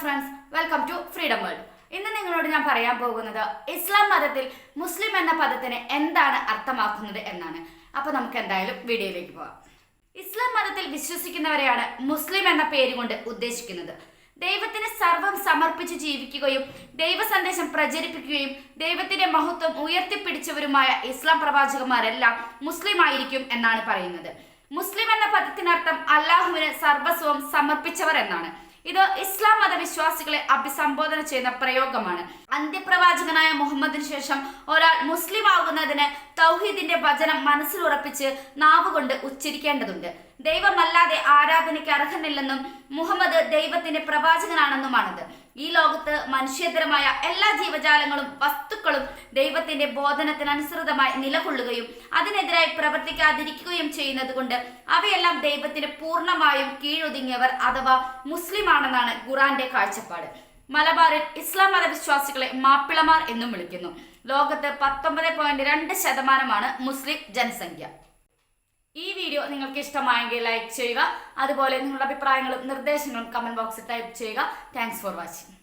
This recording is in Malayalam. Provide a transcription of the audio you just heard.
Friends, welcome to Freedom World. ഇന്ന് നിങ്ങളോട് ഞാൻ പറയാൻ പോകുന്നത് ഇസ്ലാം മതത്തിൽ മുസ്ലിം എന്ന പദത്തിന് എന്താണ് അർത്ഥമാക്കുന്നത് എന്നാണ്. അപ്പോൾ നമുക്ക് എന്തായാലും വീഡിയോയിലേക്ക് പോകാം. ഇസ്ലാം മതത്തിൽ വിശ്വസിക്കുന്നവരെയാണ് മുസ്ലിം എന്ന പേര് കൊണ്ട് ഉദ്ദേശിക്കുന്നത്. ദൈവത്തിന് സർവം സമർപ്പിച്ച് ജീവിക്കുകയും ദൈവ സന്ദേശം പ്രചരിപ്പിക്കുകയും ദൈവത്തിന്റെ മഹത്വം ഉയർത്തിപ്പിടിച്ചവരുമായ ഇസ്ലാം പ്രവാചകന്മാരെല്ലാം മുസ്ലിം ആയിരിക്കും എന്നാണ് പറയുന്നത്. മുസ്ലിം എന്ന പദത്തിനർത്ഥം അല്ലാഹുവിന് സർവസ്വം സമർപ്പിച്ചവർ എന്നാണ്. ഇത് ഇസ്ലാം മതവിശ്വാസികളെ അഭിസംബോധന ചെയ്യുന്ന പ്രയോഗമാണ്. അന്ത്യപ്രവാചകനായ മുഹമ്മദിന് ശേഷം ഒരാൾ മുസ്ലിം ആകുന്നതിന് തൗഹീദിന്റെ വചനം മനസ്സിൽ ഉറപ്പിച്ച് നാവുകൊണ്ട് ഉച്ചരിക്കേണ്ടതുണ്ട്. ദൈവമല്ലാതെ ആരാധനയ്ക്ക് അർഹനില്ലെന്നും മുഹമ്മദ് ദൈവത്തിന്റെ പ്രവാചകനാണെന്നുമാണത്. ഈ ലോകത്ത് മനുഷ്യേതരമായ എല്ലാ ജീവജാലങ്ങളും വസ്തുക്കളും ദൈവത്തിന്റെ ബോധനത്തിനനുസൃതമായി നിലകൊള്ളുകയും അതിനെതിരായി പ്രവർത്തിക്കാതിരിക്കുകയും ചെയ്യുന്നത് കൊണ്ട് അവയെല്ലാം ദൈവത്തിന് പൂർണ്ണമായും കീഴൊതുങ്ങിയവർ അഥവാ മുസ്ലിം ആണെന്നാണ് ഖുറാന്റെ കാഴ്ചപ്പാട്. മലബാറിൽ ഇസ്ലാം മതവിശ്വാസികളെ മാപ്പിളമാർ എന്നും വിളിക്കുന്നു. ലോകത്ത് 19.2% മുസ്ലിം ജനസംഖ്യ. ഈ വീഡിയോ നിങ്ങൾക്ക് ഇഷ്ടമായെങ്കിൽ ലൈക്ക് ചെയ്യുക. അതുപോലെ നിങ്ങളുടെ അഭിപ്രായങ്ങളും നിർദ്ദേശങ്ങളും കമന്റ് ബോക്സിൽ ടൈപ്പ് ചെയ്യുക. Thanks for watching.